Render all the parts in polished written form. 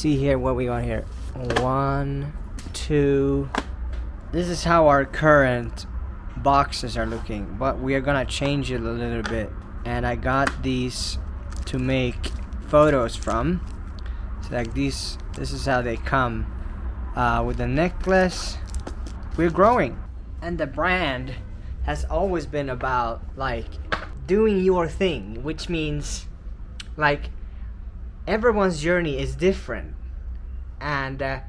see here what we got here. 1, 2. This is how our current boxes are looking, but we are gonna change it a little bit. And I got these to make photos from. So like these, this is how they come with the necklace. We're growing, and the brand has always been about like doing your thing, which means like everyone's journey is different, and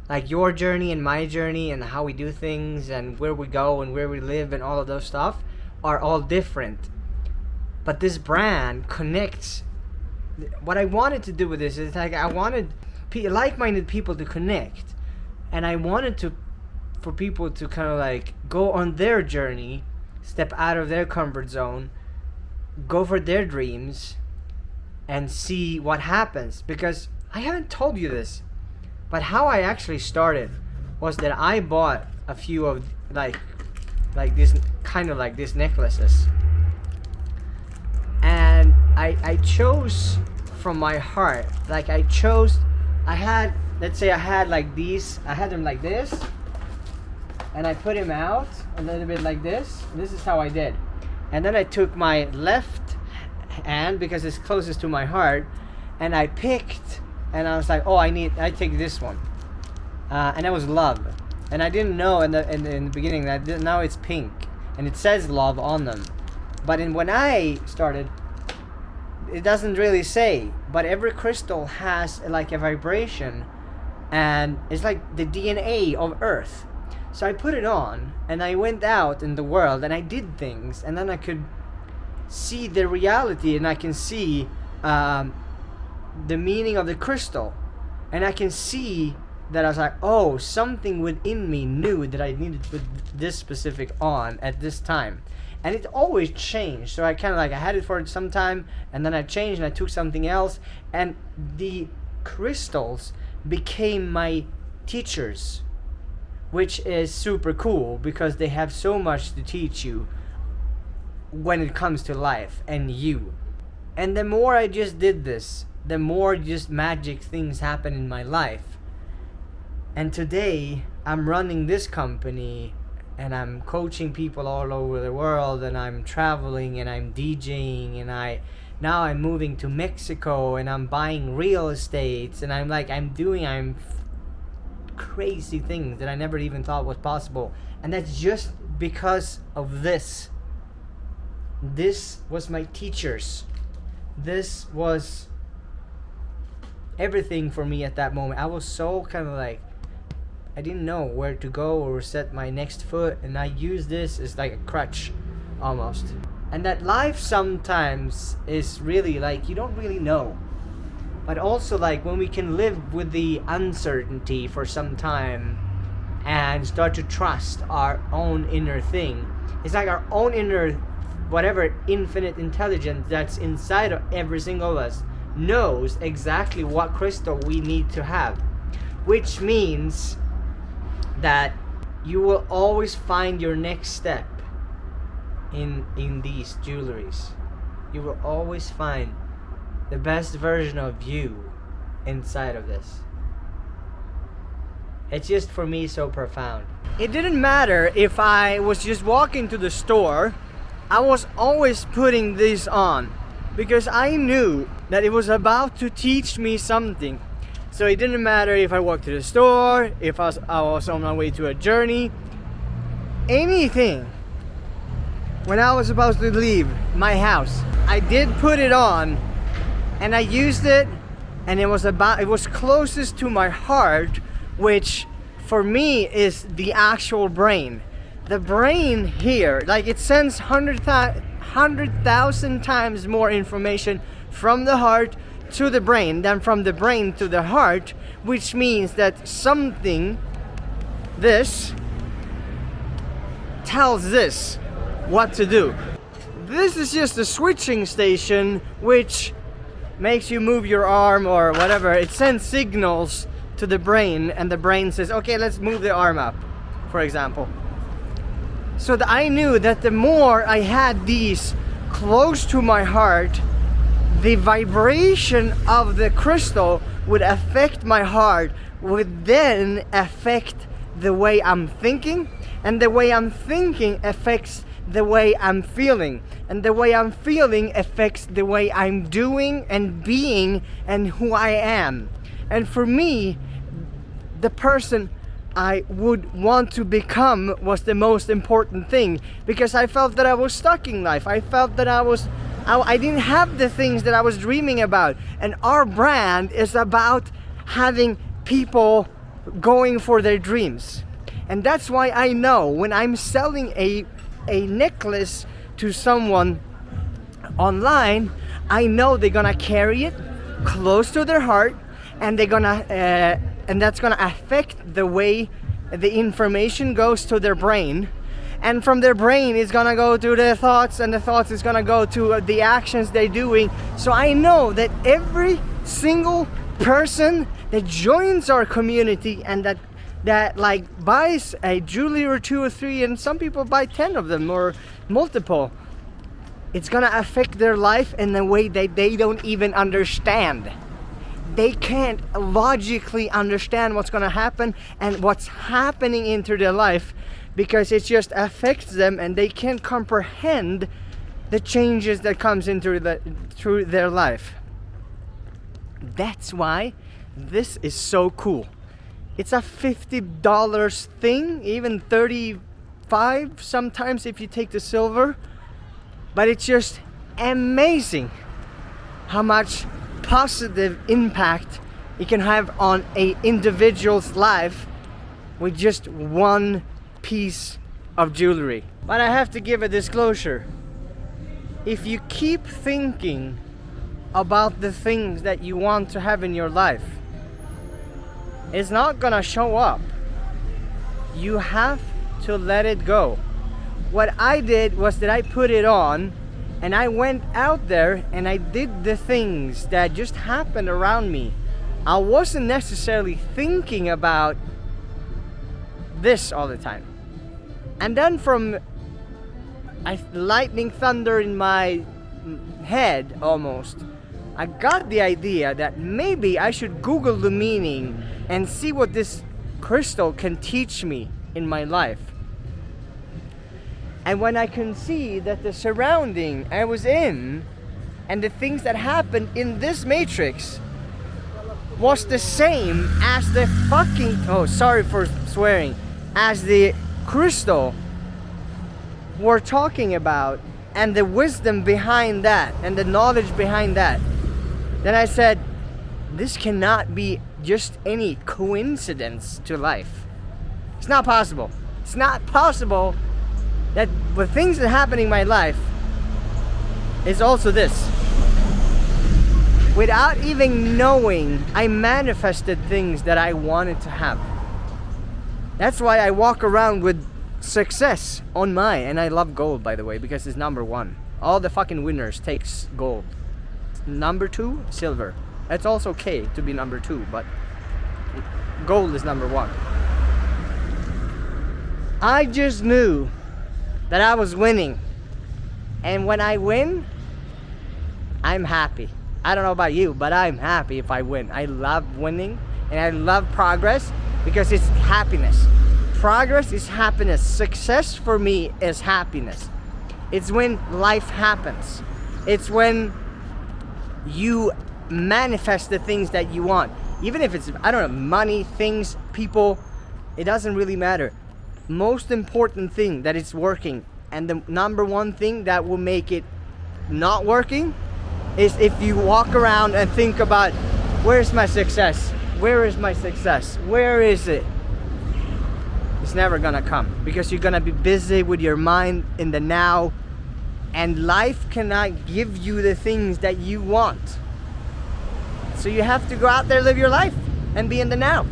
like your journey and my journey and how we do things and where we go and where we live and all of those stuff are all different. But this brand connects. What I wanted to do with this is like I wanted like-minded people to connect, and I wanted for people to kind of like go on their journey, step out of their comfort zone, go for their dreams, and see what happens. Because I haven't told you this, but how I actually started was that I bought a few of like this kind of like these necklaces, and I chose from my heart. Like I had, let's say I had like these, I had them like this, and I put him out a little bit like this. This is how I did. And then I took my left hand, because it's closest to my heart, and I picked, and I was like, oh, I take this one. And that was love. And I didn't know in the beginning that now it's pink, and it says love on them. But when I started, it doesn't really say. But every crystal has like a vibration, and it's like the DNA of Earth. So I put it on, and I went out in the world, and I did things, and then I could see the reality, and I can see the meaning of the crystal, and I can see that I was like, oh, something within me knew that I needed to put this specific on at this time. And it always changed. So I kind of like, I had it for some time, and then I changed and I took something else, and the crystals became my teachers, which is super cool because they have so much to teach you when it comes to life and you. And the more I just did this, the more just magic things happen in my life. And today I'm running this company, and I'm coaching people all over the world, and I'm traveling, and I'm DJing, and now I'm moving to Mexico, and I'm buying real estates, and I'm crazy things that I never even thought was possible. And that's just because of this. This was my teachers. This was everything for me at that moment. I was so kind of like, I didn't know where to go or set my next foot, and I used this as like a crutch almost. And that life sometimes is really like, you don't really know. But also like when we can live with the uncertainty for some time and start to trust our own inner thing. It's like our own inner, whatever infinite intelligence that's inside of every single of us knows exactly what crystal we need to have. Which means that you will always find your next step in these jewelries. You will always find the best version of you inside of this. It's just, for me, so profound. It didn't matter if I was just walking to the store, I was always putting this on because I knew that it was about to teach me something. So it didn't matter if I walked to the store, if I was on my way to a journey, anything. When I was supposed to leave my house, I did put it on, and I used it, and it was closest to my heart, which for me is the actual brain. The brain here, like it sends 100,000 times more information from the heart to the brain than from the brain to the heart, which means that this tells this what to do. This is just a switching station which makes you move your arm or whatever. It sends signals to the brain, and the brain says, okay, let's move the arm up, for example. So I knew that the more I had these close to my heart, the vibration of the crystal would affect my heart would then affect the way I'm thinking, and the way I'm thinking affects the way I'm feeling, and the way I'm feeling affects the way I'm doing and being and who I am. And for me, the person I would want to become was the most important thing, because I felt that I was stuck in life. I felt that I didn't have the things that I was dreaming about. And our brand is about having people going for their dreams. And that's why I know when I'm selling a necklace to someone online, I know they're gonna carry it close to their heart, and they're gonna and that's gonna affect the way the information goes to their brain, and from their brain it's gonna go to their thoughts, and the thoughts is gonna go to the actions they're doing. So I know that every single person that joins our community and that like buys a jewelry or 2 or 3, and some people buy 10 of them or multiple, it's gonna affect their life in a way that they don't even understand. They can't logically understand what's gonna happen and what's happening into their life, because it just affects them and they can't comprehend the changes that comes into through their life. That's why this is so cool. It's a $50 thing, even 35 sometimes if you take the silver. But it's just amazing how much positive impact it can have on an individual's life with just one piece of jewelry. But I have to give a disclosure. If you keep thinking about the things that you want to have in your life, it's not gonna show up. You have to let it go. What I did was that I put it on and I went out there and I did the things that just happened around me. I wasn't necessarily thinking about this all the time. And then from lightning thunder in my head almost, I got the idea that maybe I should Google the meaning and see what this crystal can teach me in my life. And when I can see that the surrounding I was in and the things that happened in this matrix was the same as the fucking, oh sorry for swearing, as the crystal we're talking about, and the wisdom behind that and the knowledge behind that, then I said, this cannot be just any coincidence to life. It's not possible. It's not possible that the things that happen in my life is also this. Without even knowing, I manifested things that I wanted to have. That's why I walk around with success on my, and I love gold, by the way, because it's number 1. All the fucking winners takes gold. Number 2, silver. It's also okay to be number 2, but gold is number 1. I just knew that I was winning, and when I win, I'm happy. I don't know about you, but I'm happy if I win. I love winning and I love progress because it's happiness. Progress is happiness. Success for me is happiness. It's when life happens. It's when you manifest the things that you want. Even if it's, I don't know, money, things, people, it doesn't really matter. Most important thing that it's working, and the number 1 thing that will make it not working is if you walk around and think about, where's my success? Where is my success? Where is it? It's never gonna come, because you're gonna be busy with your mind in the now, and life cannot give you the things that you want. So you have to go out there, live your life, and be in the now.